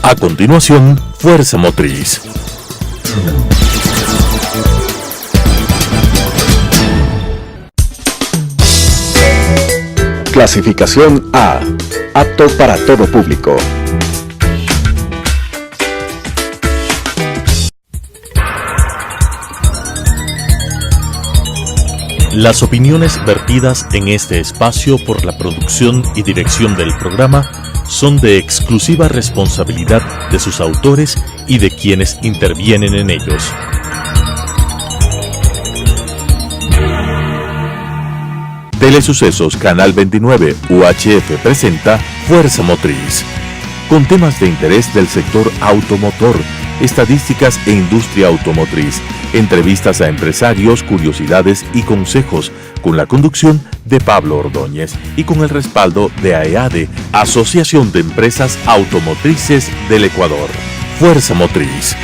A continuación, Fuerza Motriz. Clasificación A. Apto para todo público. Las opiniones vertidas en este espacio por la producción y dirección del programa son de exclusiva responsabilidad de sus autores y de quienes intervienen en ellos. Telesucesos Canal 29 UHF presenta Fuerza Motriz, con temas de interés del sector automotor, estadísticas e industria automotriz, entrevistas a empresarios, curiosidades y consejos, con la conducción de Pablo Ordóñez y con el respaldo de AEADE, Asociación de Empresas Automotrices del Ecuador. Fuerza Motriz.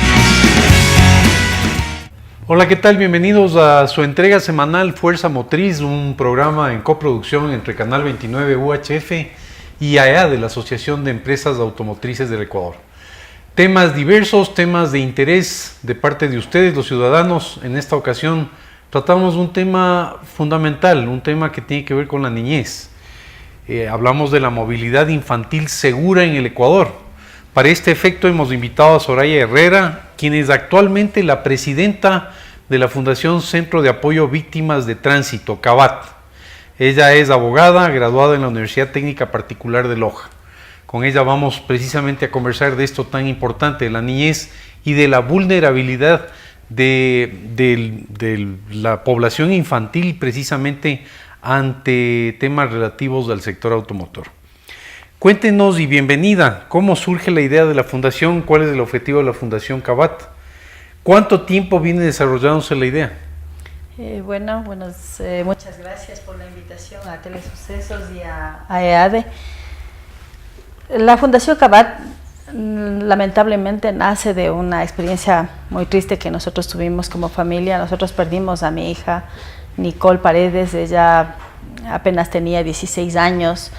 Hola, ¿qué tal? Bienvenidos a su entrega semanal Fuerza Motriz, un programa en coproducción entre Canal 29 UHF y AEADE, la Asociación de Empresas Automotrices del Ecuador. Temas diversos, temas de interés de parte de ustedes, los ciudadanos. En esta ocasión tratamos un tema fundamental, un tema que tiene que ver con la niñez. Hablamos de la movilidad infantil segura en el Ecuador. Para este efecto hemos invitado a Soraya Herrera, quien es actualmente la presidenta de la Fundación Centro de Apoyo Víctimas de Tránsito, CAVAT. Ella es abogada, graduada en la Universidad Técnica Particular de Loja. Con ella vamos precisamente a conversar de esto tan importante, de la niñez y de la vulnerabilidad de la población infantil precisamente ante temas relativos al sector automotor. Cuéntenos y bienvenida, ¿cómo surge la idea de la fundación? ¿Cuál es el objetivo de la Fundación CAVAT? ¿Cuánto tiempo viene desarrollándose la idea? Muchas gracias por la invitación a Telesucesos y a AEADE. La Fundación CAVAT lamentablemente nace de una experiencia muy triste que nosotros tuvimos como familia. Nosotros perdimos a mi hija Nicole Paredes. Ella apenas tenía 16 años.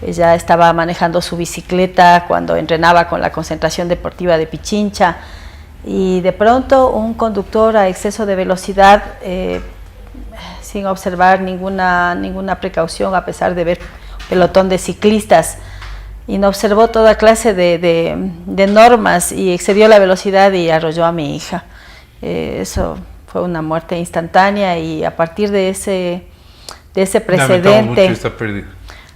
Ella estaba manejando su bicicleta cuando entrenaba con la Concentración Deportiva de Pichincha, y de pronto un conductor a exceso de velocidad, sin observar ninguna precaución, a pesar de ver un pelotón de ciclistas, y no observó toda clase de normas y excedió la velocidad y arrolló a mi hija. Eso fue una muerte instantánea, y a partir de ese precedente,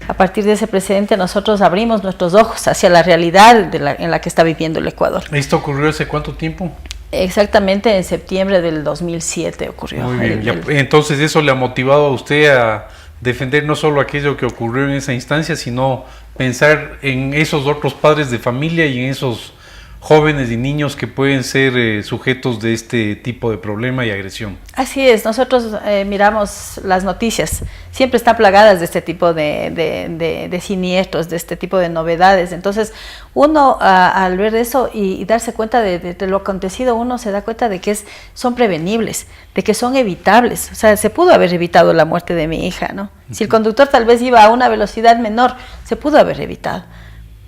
a partir de ese precedente nosotros abrimos nuestros ojos hacia la realidad en la que está viviendo el Ecuador. ¿Esto ocurrió hace cuánto tiempo? Exactamente en septiembre del 2007 ocurrió. Muy bien, entonces eso le ha motivado a usted a defender no solo aquello que ocurrió en esa instancia, sino pensar en esos otros padres de familia y en esos jóvenes y niños que pueden ser sujetos de este tipo de problema y agresión. Así es, nosotros miramos las noticias, siempre están plagadas de este tipo de siniestros, de este tipo de novedades. Entonces uno al ver eso y darse cuenta de lo acontecido, uno se da cuenta de que son prevenibles, de que son evitables. O sea, se pudo haber evitado la muerte de mi hija, ¿no? Si el conductor tal vez iba a una velocidad menor, se pudo haber evitado.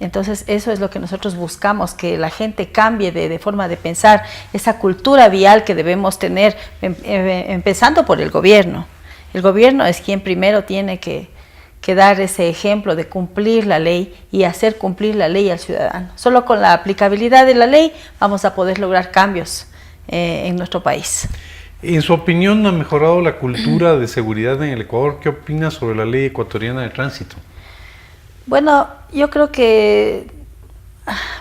Entonces eso es lo que nosotros buscamos, que la gente cambie de forma de pensar, esa cultura vial que debemos tener, empezando por el gobierno. El gobierno es quien primero tiene que dar ese ejemplo de cumplir la ley y hacer cumplir la ley al ciudadano. Solo con la aplicabilidad de la ley vamos a poder lograr cambios en nuestro país. En su opinión, ¿ha mejorado la cultura de seguridad en el Ecuador? ¿Qué opina sobre la ley ecuatoriana de tránsito? Bueno, yo creo que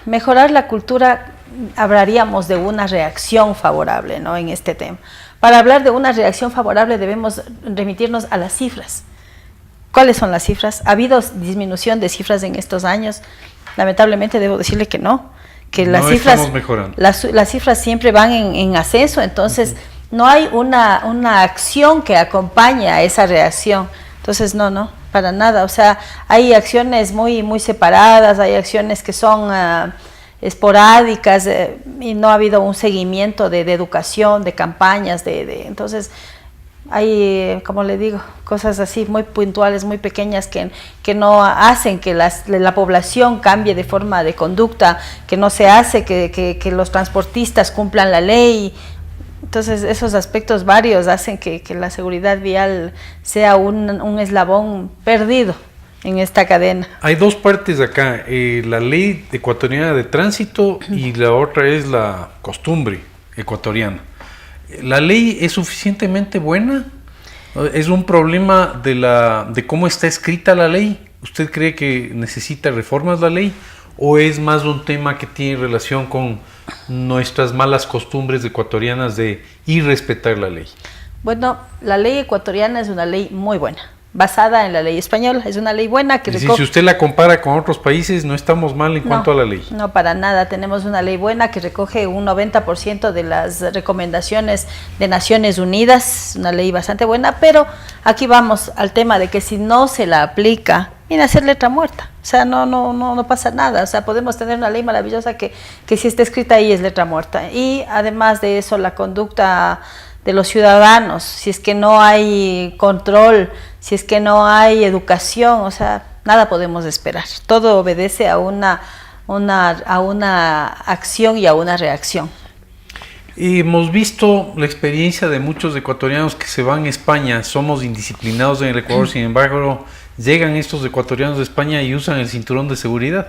mejorar la cultura, hablaríamos de una reacción favorable, ¿no?, en este tema. Para hablar de una reacción favorable debemos remitirnos a las cifras. ¿Cuáles son las cifras? ¿Ha habido disminución de cifras en estos años? Lamentablemente debo decirle que no, que las cifras siempre van en ascenso. Entonces no hay una acción que acompañe a esa reacción. Entonces no, para nada. O sea, hay acciones muy separadas, hay acciones que son esporádicas, y no ha habido un seguimiento de educación, de campañas, entonces hay, como le digo, cosas así muy puntuales, muy pequeñas que no hacen que la población cambie de forma de conducta, que no se hace que los transportistas cumplan la ley. Entonces esos aspectos varios hacen que la seguridad vial sea un eslabón perdido en esta cadena. Hay dos partes acá, la ley ecuatoriana de tránsito y la otra es la costumbre ecuatoriana. ¿La ley es suficientemente buena? ¿Es un problema de cómo está escrita la ley? ¿Usted cree que necesita reformas la ley? ¿O es más un tema que tiene relación con nuestras malas costumbres ecuatorianas de irrespetar la ley? Bueno, la ley ecuatoriana es una ley muy buena, basada en la ley española. Es una ley buena que si usted la compara con otros países, no estamos mal en cuanto a la ley. No, para nada. Tenemos una ley buena que recoge un 90% de las recomendaciones de Naciones Unidas, una ley bastante buena, pero aquí vamos al tema de que si no se la aplica, viene a ser letra muerta. O sea, no pasa nada. O sea, podemos tener una ley maravillosa que si está escrita ahí es letra muerta. Y además de eso, la conducta de los ciudadanos, si es que no hay control, si es que no hay educación, o sea, nada podemos esperar. Todo obedece a una acción y a una reacción. Y hemos visto la experiencia de muchos ecuatorianos que se van a España. Somos indisciplinados en el Ecuador, sin embargo, llegan estos ecuatorianos de España y usan el cinturón de seguridad.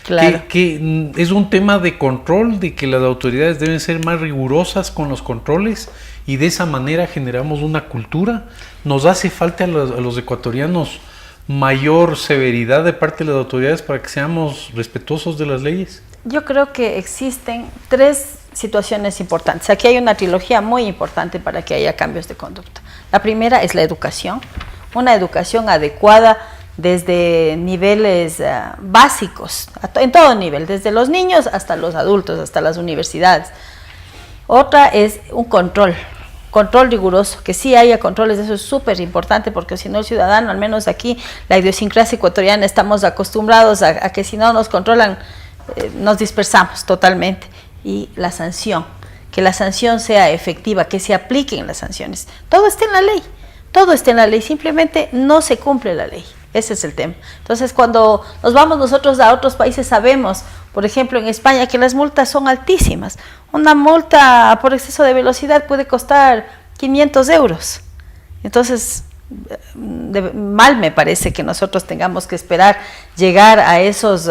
Claro. Que es un tema de control, de que las autoridades deben ser más rigurosas con los controles y de esa manera generamos una cultura. Nos hace falta a los ecuatorianos mayor severidad de parte de las autoridades para que seamos respetuosos de las leyes. Yo creo que existen tres situaciones importantes. Aquí hay una trilogía muy importante para que haya cambios de conducta. La primera es la educación, una educación adecuada desde niveles básicos, en todo nivel, desde los niños hasta los adultos, hasta las universidades. Otra es un control riguroso, que sí haya controles. Eso es súper importante, porque si no el ciudadano, al menos aquí, la idiosincrasia ecuatoriana, estamos acostumbrados a que si no nos controlan, nos dispersamos totalmente. Y la sanción, que la sanción sea efectiva, que se apliquen las sanciones. Todo está en la ley, todo está en la ley, simplemente no se cumple la ley. Ese es el tema. Entonces, cuando nos vamos nosotros a otros países, sabemos, por ejemplo, en España, que las multas son altísimas. Una multa por exceso de velocidad puede costar 500 euros. Entonces, mal me parece que nosotros tengamos que esperar llegar a esos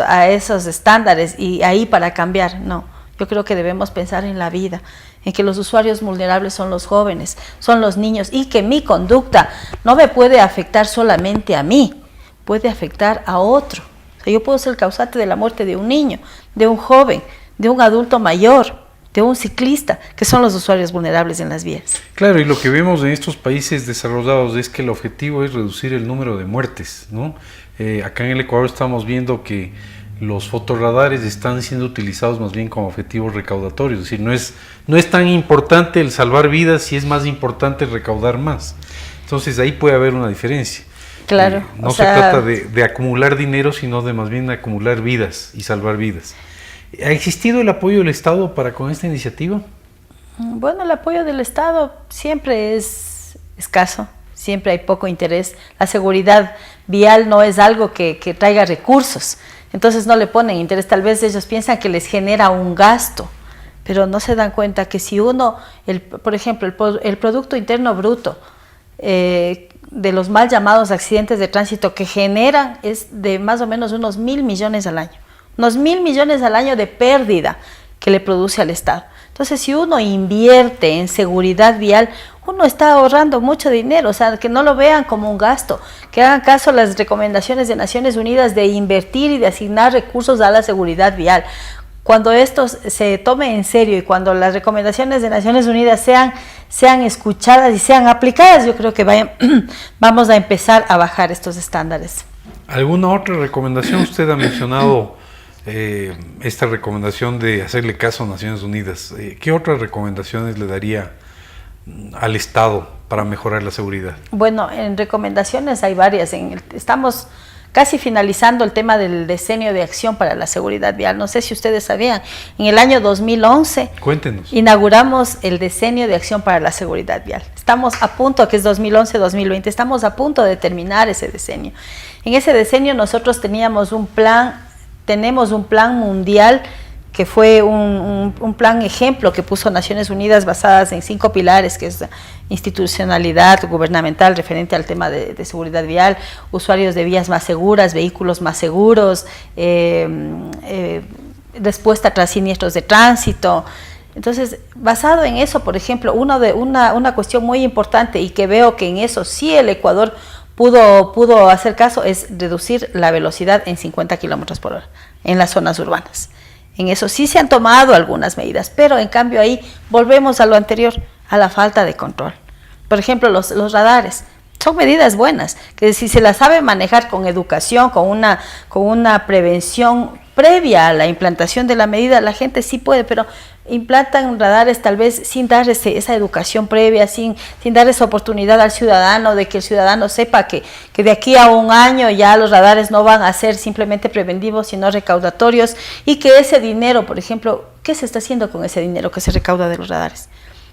estándares y ahí para cambiar. No, yo creo que debemos pensar en la vida, en que los usuarios vulnerables son los jóvenes, son los niños, y que mi conducta no me puede afectar solamente a mí, puede afectar a otro. O sea, yo puedo ser el causante de la muerte de un niño, de un joven, de un adulto mayor, de un ciclista, que son los usuarios vulnerables en las vías. Claro, y lo que vemos en estos países desarrollados es que el objetivo es reducir el número de muertes, ¿no? Acá en el Ecuador estamos viendo que los fotorradares están siendo utilizados más bien como objetivos recaudatorios. Es decir, no es tan importante el salvar vidas, si es más importante recaudar más. Entonces ahí puede haber una diferencia. Claro. No se trata de acumular dinero, sino de más bien de acumular vidas y salvar vidas. ¿Ha existido el apoyo del Estado para con esta iniciativa? Bueno, el apoyo del Estado siempre es escaso, siempre hay poco interés. La seguridad vial no es algo que traiga recursos, entonces no le ponen interés. Tal vez ellos piensan que les genera un gasto, pero no se dan cuenta que si uno, por ejemplo, el Producto Interno Bruto de los mal llamados accidentes de tránsito que generan es de más o menos unos 1.000 millones al año. Unos 1.000 millones al año de pérdida que le produce al Estado. Entonces, si uno invierte en seguridad vial, uno está ahorrando mucho dinero. O sea, que no lo vean como un gasto, que hagan caso a las recomendaciones de Naciones Unidas de invertir y de asignar recursos a la seguridad vial. Cuando esto se tome en serio y cuando las recomendaciones de Naciones Unidas sean escuchadas y sean aplicadas, yo creo que vamos a empezar a bajar estos estándares. ¿Alguna otra recomendación? Usted ha mencionado esta recomendación de hacerle caso a Naciones Unidas. ¿Qué otras recomendaciones le daría al Estado para mejorar la seguridad? Bueno, en recomendaciones hay varias. Estamos casi finalizando el tema del Decenio de Acción para la Seguridad Vial. No sé si ustedes sabían, en el año 2011 Cuéntenos. inauguramos el Decenio de Acción para la Seguridad Vial. Estamos a punto, que es 2011-2020, estamos a punto de terminar ese decenio. En ese decenio nosotros tenemos un plan mundial que fue un plan ejemplo que puso Naciones Unidas basadas en 5 pilares, que es institucionalidad gubernamental referente al tema de seguridad vial, usuarios de vías más seguras, vehículos más seguros, respuesta tras siniestros de tránsito. Entonces, basado en eso, por ejemplo, una cuestión muy importante y que veo que en eso sí el Ecuador pudo hacer caso es reducir la velocidad en 50 kilómetros por hora en las zonas urbanas. En eso sí se han tomado algunas medidas, pero en cambio ahí volvemos a lo anterior, a la falta de control. Por ejemplo, los radares son medidas buenas, que si se las sabe manejar con educación, con una prevención previa a la implantación de la medida, la gente sí puede, pero implantan radares tal vez sin dar esa educación previa, sin dar esa oportunidad al ciudadano, de que el ciudadano sepa que de aquí a un año ya los radares no van a ser simplemente preventivos, sino recaudatorios, y que ese dinero, por ejemplo, ¿qué se está haciendo con ese dinero que se recauda de los radares?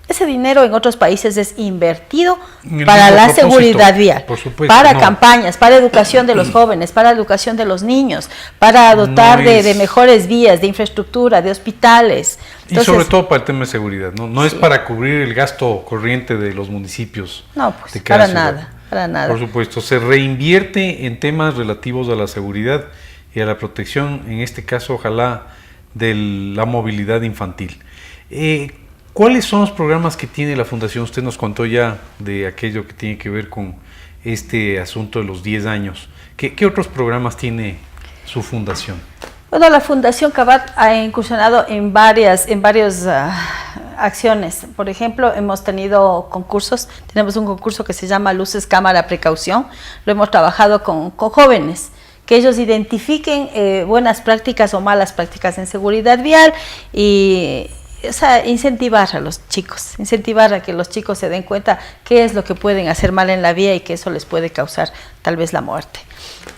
Ese dinero en otros países es invertido para la seguridad vial, para campañas, para educación de los jóvenes, para educación de los niños, para dotar de mejores vías, de infraestructura, de hospitales. Entonces, y sobre todo para el tema de seguridad, no es para cubrir el gasto corriente de los municipios. No, pues para nada, para nada. Por supuesto, se reinvierte en temas relativos a la seguridad y a la protección, en este caso, ojalá, de la movilidad infantil. ¿Cuáles son los programas que tiene la Fundación? Usted nos contó ya de aquello que tiene que ver con este asunto de los 10 años. ¿Qué otros programas tiene su fundación? Bueno, la Fundación Cabat ha incursionado en varias acciones. Por ejemplo, hemos tenido concursos. Tenemos un concurso que se llama Luces, Cámara, Precaución. Lo hemos trabajado con jóvenes, que ellos identifiquen buenas prácticas o malas prácticas en seguridad vial y incentivar a los chicos, incentivar a que los chicos se den cuenta qué es lo que pueden hacer mal en la vía y que eso les puede causar tal vez la muerte.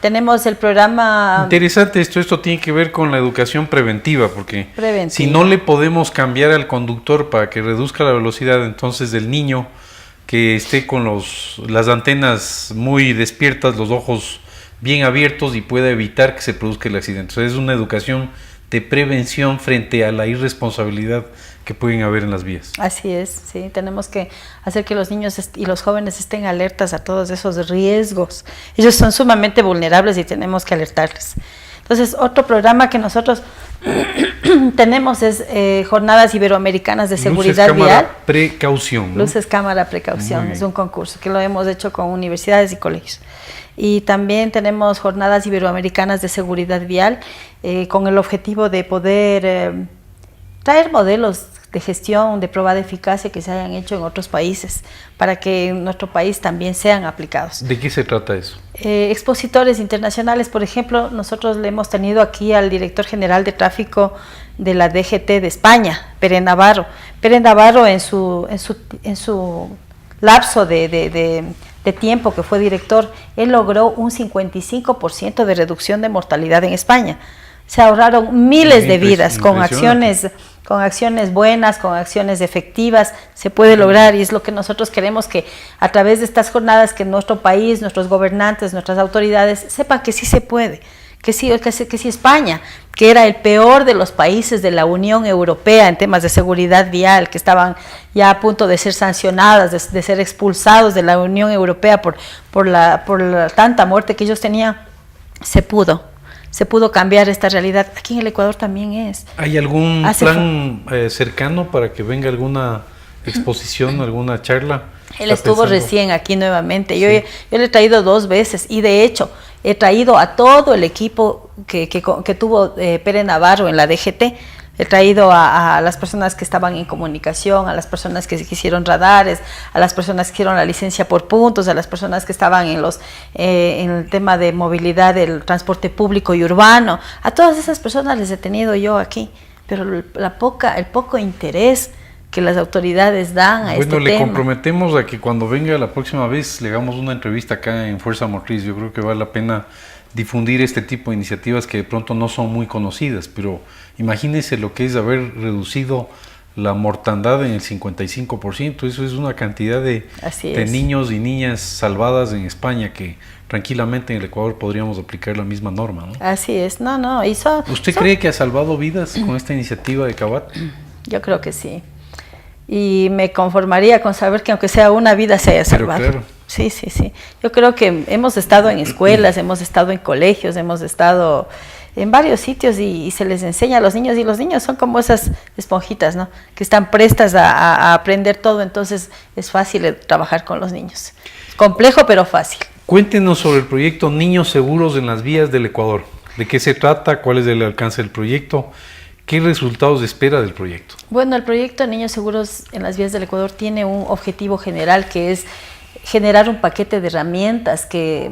Tenemos el programa... Interesante esto tiene que ver con la educación preventiva, porque si no le podemos cambiar al conductor para que reduzca la velocidad, entonces el niño que esté con las antenas muy despiertas, los ojos bien abiertos y pueda evitar que se produzca el accidente. Entonces es una educación de prevención frente a la irresponsabilidad que pueden haber en las vías. Así es, sí, tenemos que hacer que los niños y los jóvenes estén alertas a todos esos riesgos. Ellos son sumamente vulnerables y tenemos que alertarles. Entonces, otro programa que nosotros tenemos es Jornadas Iberoamericanas de Seguridad Luces, Vial. Cámara, Precaución, ¿no? Luces, Cámara, Precaución, es un concurso que lo hemos hecho con universidades y colegios. Y también tenemos Jornadas Iberoamericanas de Seguridad Vial con el objetivo de poder traer modelos de gestión, de prueba de eficacia que se hayan hecho en otros países, para que en nuestro país también sean aplicados. ¿De qué se trata eso? Expositores internacionales, por ejemplo, nosotros le hemos tenido aquí al director general de tráfico de la DGT de España, Pere Navarro. Pere Navarro en su lapso de tiempo que fue director, él logró un 55% de reducción de mortalidad en España. Se ahorraron miles de vidas con acciones buenas, con acciones efectivas, se puede lograr, y es lo que nosotros queremos, que a través de estas jornadas que nuestro país, nuestros gobernantes, nuestras autoridades sepan que sí se puede, que sí España, que era el peor de los países de la Unión Europea en temas de seguridad vial, que estaban ya a punto de ser sancionadas, de ser expulsados de la Unión Europea por la tanta muerte que ellos tenían, se pudo cambiar esta realidad. Aquí en el Ecuador también es. ¿Hay algún plan cercano para que venga alguna exposición, alguna charla? Él estuvo recién aquí nuevamente. Sí. Yo le he traído 2 veces y de hecho he traído a todo el equipo que tuvo Pere Navarro en la DGT. He traído a las personas que estaban en comunicación, a las personas que hicieron radares, a las personas que hicieron la licencia por puntos, a las personas que estaban en el tema de movilidad del transporte público y urbano. A todas esas personas les he tenido yo aquí, pero el poco interés que las autoridades dan a este tema. Bueno, le comprometemos a que cuando venga la próxima vez le hagamos una entrevista acá en Fuerza Motriz. Yo creo que vale la pena difundir este tipo de iniciativas que de pronto no son muy conocidas, pero imagínense lo que es haber reducido la mortandad en el 55%, eso es una cantidad de niños y niñas salvadas en España que tranquilamente en el Ecuador podríamos aplicar la misma norma, ¿no? Así es, no. ¿Usted cree que ha salvado vidas con esta iniciativa de Cabat? Yo creo que sí. Y me conformaría con saber que aunque sea una vida se haya salvado. Claro. Sí. Yo creo que hemos estado en escuelas, hemos estado en colegios, hemos estado en varios sitios y se les enseña a los niños, y los niños son como esas esponjitas, ¿no? Que están prestas a aprender todo, entonces es fácil trabajar con los niños. Complejo, pero fácil. Cuéntenos sobre el proyecto Niños Seguros en las Vías del Ecuador. ¿De qué se trata? ¿Cuál es el alcance del proyecto? ¿Qué resultados espera del proyecto? Bueno, el proyecto Niños Seguros en las Vías del Ecuador tiene un objetivo general, que es generar un paquete de herramientas que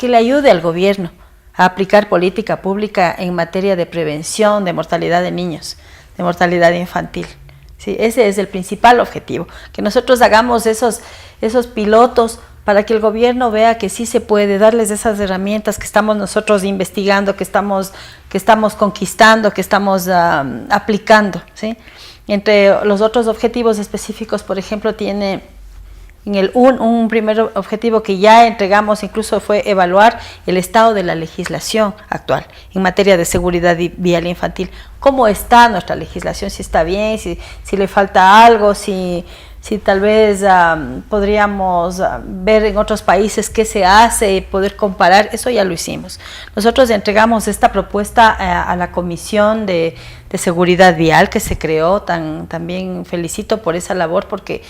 le ayude al gobierno a aplicar política pública en materia de prevención de mortalidad de niños, de mortalidad infantil. Sí, ese es el principal objetivo, que nosotros hagamos esos pilotos para que el gobierno vea que sí se puede, darles esas herramientas que estamos nosotros investigando, que estamos conquistando, que estamos aplicando, ¿sí? Entre los otros objetivos específicos, por ejemplo, tiene un primer objetivo que ya entregamos, incluso fue evaluar el estado de la legislación actual en materia de seguridad vial infantil. ¿Cómo está nuestra legislación? Si está bien, si le falta algo, si tal vez podríamos ver en otros países qué se hace, poder comparar. Eso ya lo hicimos. Nosotros entregamos esta propuesta a la Comisión de Seguridad Vial que se creó. También felicito por esa labor, porque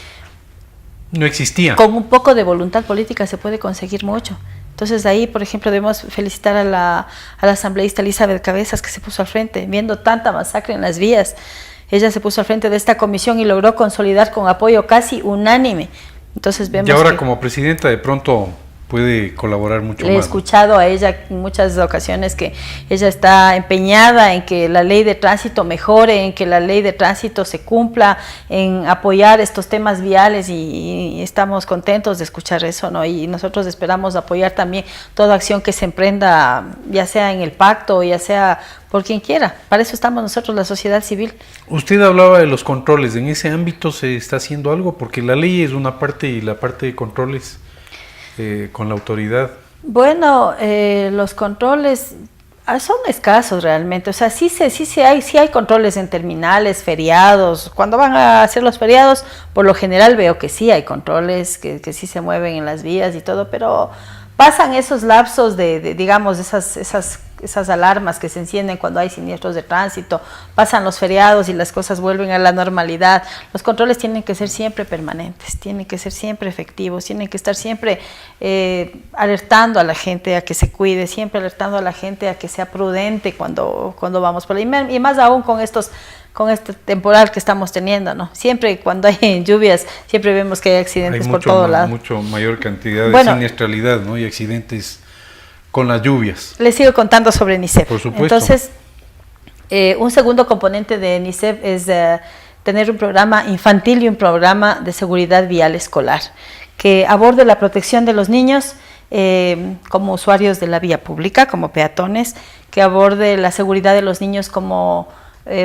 no existía. Con un poco de voluntad política se puede conseguir mucho. Entonces ahí, por ejemplo, debemos felicitar a la asambleísta Elizabeth Cabezas, que se puso al frente, viendo tanta masacre en las vías. Ella se puso al frente de esta comisión y logró consolidar con apoyo casi unánime. Entonces vemos y ahora como presidenta de pronto puede colaborar mucho más. Le he escuchado a ella en muchas ocasiones que ella está empeñada en que la ley de tránsito mejore, en que la ley de tránsito se cumpla, en apoyar estos temas viales, y estamos contentos de escuchar eso, ¿no? Y nosotros esperamos apoyar también toda acción que se emprenda, ya sea en el pacto, ya sea por quien quiera. Para eso estamos nosotros, la sociedad civil. Usted hablaba de los controles. ¿En ese ámbito se está haciendo algo? Porque la ley es una parte y la parte de controles con la autoridad. Bueno, los controles son escasos realmente. O sea, sí hay controles en terminales, feriados. Cuando van a hacer los feriados, por lo general veo que sí hay controles, que sí se mueven en las vías y todo, pero pasan esos lapsos digamos, esas alarmas que se encienden cuando hay siniestros de tránsito, pasan los feriados y las cosas vuelven a la normalidad. Los controles tienen que ser siempre permanentes, tienen que ser siempre efectivos, tienen que estar siempre alertando a la gente a que se cuide, siempre alertando a la gente a que sea prudente cuando vamos por ahí, y más aún con este temporal que estamos teniendo, ¿no? Siempre cuando hay lluvias, siempre vemos que hay accidentes por todo lado. Mucho mayor cantidad de siniestralidad, ¿no? Y accidentes con las lluvias. Les sigo contando sobre NICEF. Por supuesto. Entonces, un segundo componente de NICEF es tener un programa infantil y un programa de seguridad vial escolar que aborde la protección de los niños como usuarios de la vía pública, como peatones, que aborde la seguridad de los niños como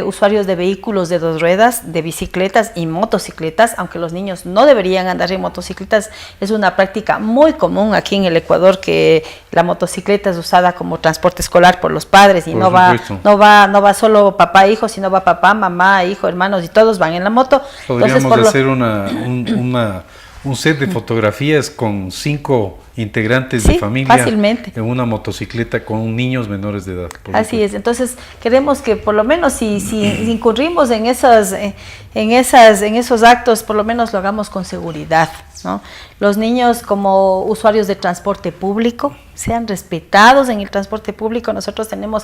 usuarios de vehículos de dos ruedas, de bicicletas y motocicletas, aunque los niños no deberían andar en motocicletas. Es una práctica muy común aquí en el Ecuador que la motocicleta es usada como transporte escolar por los padres, y no va solo papá e hijo, sino va papá, mamá, hijo, hermanos, y todos van en la moto. Podríamos hacer un set de fotografías con 5 integrantes de familia fácilmente en una motocicleta con niños menores de edad. Así es. Entonces queremos que por lo menos si incurrimos en esos actos, por lo menos lo hagamos con seguridad, ¿no? Los niños como usuarios de transporte público sean respetados en el transporte público. Nosotros tenemos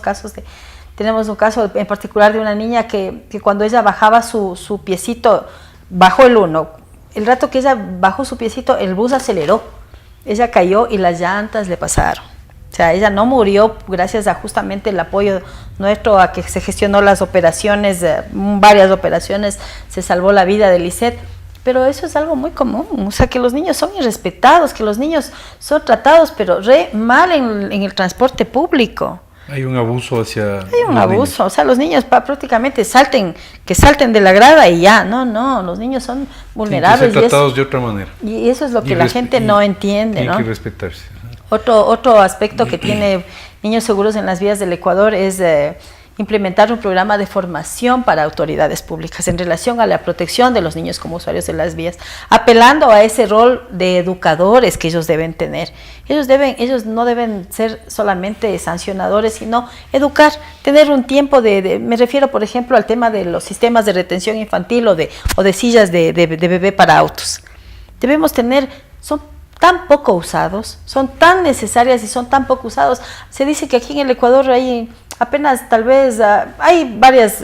un caso en particular de una niña que cuando ella bajaba su piecito, bajó el 1. El rato que ella bajó su piecito, el bus aceleró. Ella cayó y las llantas le pasaron. O sea, ella no murió gracias a justamente el apoyo nuestro, a que se gestionó las operaciones, varias operaciones, se salvó la vida de Lisette, pero eso es algo muy común, o sea, que los niños son irrespetados, que los niños son tratados, pero re mal en el transporte público. Hay un abuso hacia... Hay un los abuso, niños. o sea, los niños prácticamente que salten de la grada y ya, no, los niños son vulnerables. Tienen que ser tratados de otra manera. Y eso es lo que la gente no entiende, ¿no? Tienen que respetarse. Otro aspecto que tiene Niños Seguros en las Vías del Ecuador es implementar un programa de formación para autoridades públicas en relación a la protección de los niños como usuarios de las vías, apelando a ese rol de educadores que ellos deben tener. Ellos no deben ser solamente sancionadores, sino educar, tener un tiempo me refiero, por ejemplo, al tema de los sistemas de retención infantil o de sillas de bebé para autos. Debemos tener, son tan poco usados, son tan necesarias y son tan poco usados. Se dice que aquí en el Ecuador hay apenas, tal vez, hay varias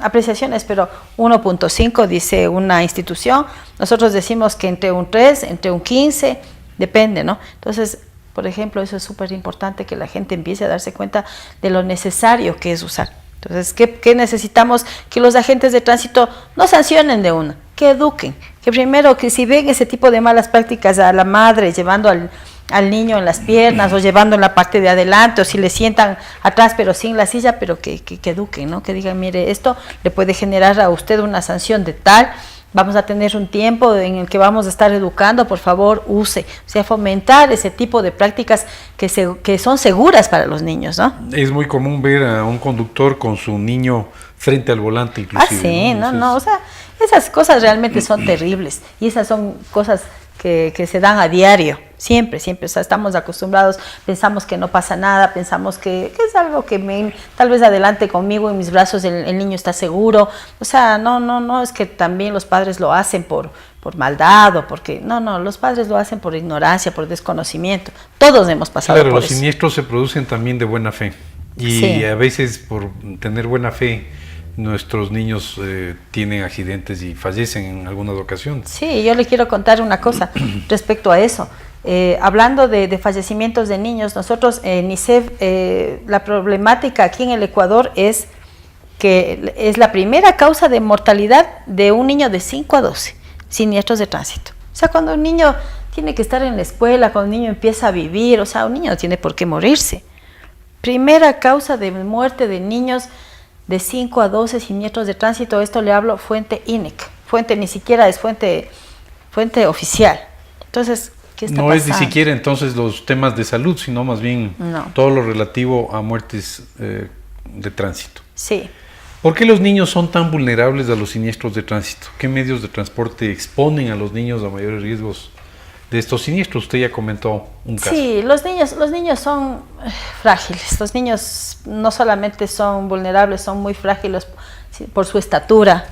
apreciaciones, pero 1.5 dice una institución. Nosotros decimos que entre un 3, entre un 15, depende, ¿no? Entonces, por ejemplo, eso es súper importante, que la gente empiece a darse cuenta de lo necesario que es usar. Entonces, ¿qué necesitamos? Que los agentes de tránsito no sancionen de una, que eduquen, que primero, que si ven ese tipo de malas prácticas a la madre llevando al niño en las piernas o llevando en la parte de adelante, o si le sientan atrás pero sin la silla, pero que eduquen, ¿no? Que digan, mire, esto le puede generar a usted una sanción de tal, vamos a tener un tiempo en el que vamos a estar educando, por favor, use. O sea, fomentar ese tipo de prácticas que son seguras para los niños, ¿no? Es muy común ver a un conductor con su niño frente al volante, inclusive. Sí, no, o sea, esas cosas realmente son terribles, y esas son cosas que se dan a diario, siempre, o sea, estamos acostumbrados, pensamos que no pasa nada, pensamos que es algo que tal vez adelante conmigo, en mis brazos el niño está seguro, o sea, no, es que también los padres lo hacen por maldad o porque, no, los padres lo hacen por ignorancia, por desconocimiento, todos hemos pasado por eso. Claro, los siniestros se producen también de buena fe, y sí, a veces por tener buena fe, nuestros niños tienen accidentes y fallecen en algunas ocasiones. Sí, yo le quiero contar una cosa respecto a eso. Hablando de fallecimientos de niños, nosotros en ICEF, la problemática aquí en el Ecuador es que es la primera causa de mortalidad de un niño de 5 a 12, siniestros de tránsito. O sea, cuando un niño tiene que estar en la escuela, cuando un niño empieza a vivir, o sea, un niño no tiene por qué morirse. Primera causa de muerte de niños de 5 a 12 siniestros de tránsito, esto le hablo fuente INEC, fuente ni siquiera es fuente oficial. Entonces, ¿qué está pasando? No es ni siquiera entonces los temas de salud, sino más bien todo lo relativo a muertes de tránsito. Sí. ¿Por qué los niños son tan vulnerables a los siniestros de tránsito? ¿Qué medios de transporte exponen a los niños a mayores riesgos de estos siniestros? Usted ya comentó un caso. Sí, los niños son frágiles. Los niños no solamente son vulnerables, son muy frágiles por su estatura,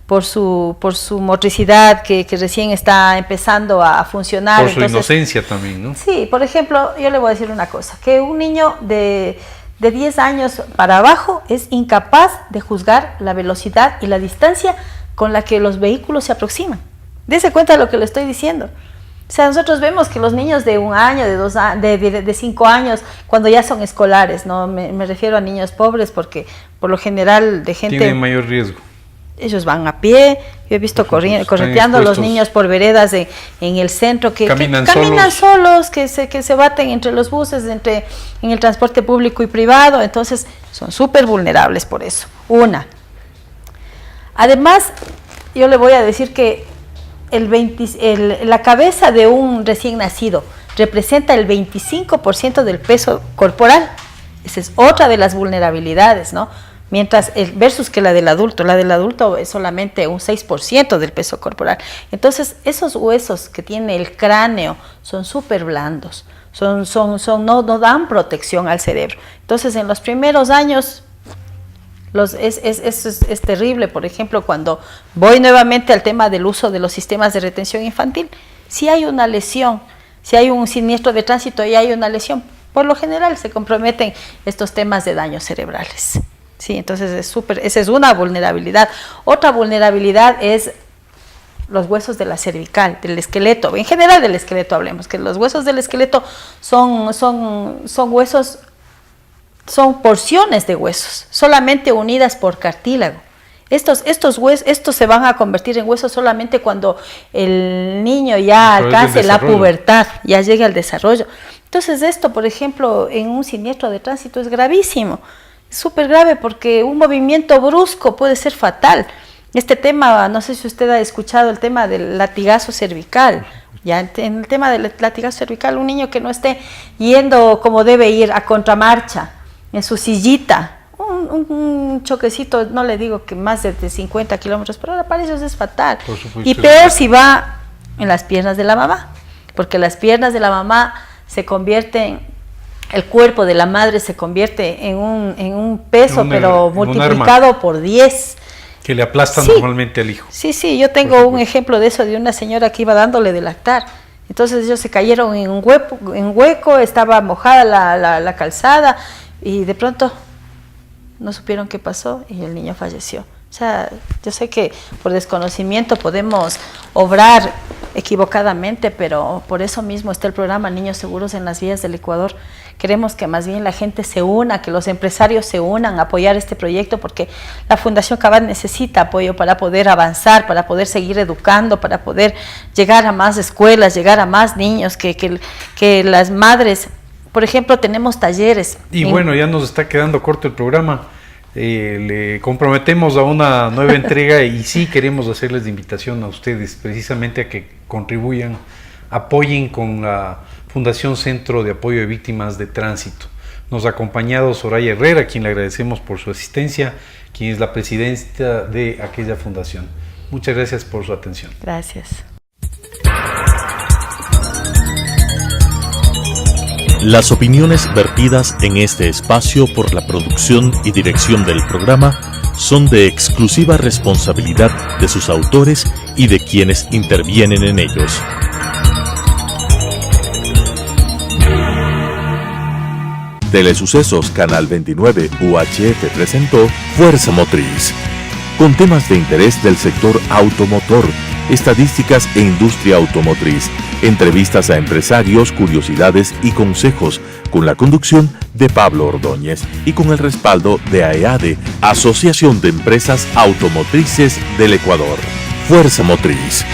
por su motricidad que recién está empezando a funcionar. Por su inocencia también, ¿no? Sí, por ejemplo, yo le voy a decir una cosa, que un niño de 10 años para abajo es incapaz de juzgar la velocidad y la distancia con la que los vehículos se aproximan. Dese cuenta de lo que le estoy diciendo. O sea, nosotros vemos que los niños de 1 año, de 5 años, cuando ya son escolares, no me refiero a niños pobres, porque por lo general de gente... Tienen mayor riesgo. Ellos van a pie, yo he visto correteando a los niños por veredas en el centro, que caminan solos, que se baten entre los buses, en el transporte público y privado, entonces son súper vulnerables por eso. Además, yo le voy a decir que la cabeza de un recién nacido representa el 25% del peso corporal. Esa es otra de las vulnerabilidades, ¿no? Mientras versus que la del adulto es solamente un 6% del peso corporal. Entonces, esos huesos que tiene el cráneo son súper blandos, no dan protección al cerebro. Entonces, en los primeros años es terrible. Por ejemplo, cuando voy nuevamente al tema del uso de los sistemas de retención infantil, si hay una lesión, si hay un siniestro de tránsito y hay una lesión, por lo general se comprometen estos temas de daños cerebrales. Sí, entonces esa es una vulnerabilidad. Otra vulnerabilidad es los huesos de la cervical, del esqueleto. En general del esqueleto hablemos, que los huesos del esqueleto son huesos, son porciones de huesos, solamente unidas por cartílago. Estos se van a convertir en huesos solamente cuando el niño ya alcance la pubertad, ya llegue al desarrollo. Entonces esto, por ejemplo, en un siniestro de tránsito es gravísimo, es súper grave porque un movimiento brusco puede ser fatal. Este tema, no sé si usted ha escuchado el tema del latigazo cervical. Ya en el tema del latigazo cervical, un niño que no esté yendo como debe ir a contramarcha, en su sillita, un choquecito, no le digo que más de 50 kilómetros por hora, para ellos es fatal. Y peor si va en las piernas de la mamá, porque las piernas de la mamá se convierten, el cuerpo de la madre se convierte en un peso, pero multiplicado por 10. Que le aplastan normalmente al hijo. Sí, yo tengo un ejemplo de eso, de una señora que iba dándole de lactar. Entonces ellos se cayeron en un hueco, estaba mojada la calzada y de pronto no supieron qué pasó y el niño falleció. O sea, yo sé que por desconocimiento podemos obrar equivocadamente, pero por eso mismo está el programa Niños Seguros en las Vías del Ecuador. Queremos que más bien la gente se una, que los empresarios se unan a apoyar este proyecto, porque la Fundación Cabad necesita apoyo para poder avanzar, para poder seguir educando, para poder llegar a más escuelas, llegar a más niños, que las madres, por ejemplo, tenemos talleres. Y bueno, ya nos está quedando corto el programa. Le comprometemos a una nueva entrega y sí queremos hacerles de invitación a ustedes precisamente a que contribuyan, apoyen con la Fundación Centro de Apoyo de Víctimas de Tránsito. Nos ha acompañado Soraya Herrera, a quien le agradecemos por su asistencia, quien es la presidenta de aquella fundación. Muchas gracias por su atención. Gracias. Las opiniones vertidas en este espacio por la producción y dirección del programa son de exclusiva responsabilidad de sus autores y de quienes intervienen en ellos. Telesucesos Canal 29 UHF presentó Fuerza Motriz, con temas de interés del sector automotor, estadísticas e industria automotriz, entrevistas a empresarios, curiosidades y consejos, con la conducción de Pablo Ordóñez y con el respaldo de AEADE, Asociación de Empresas Automotrices del Ecuador. Fuerza Motriz.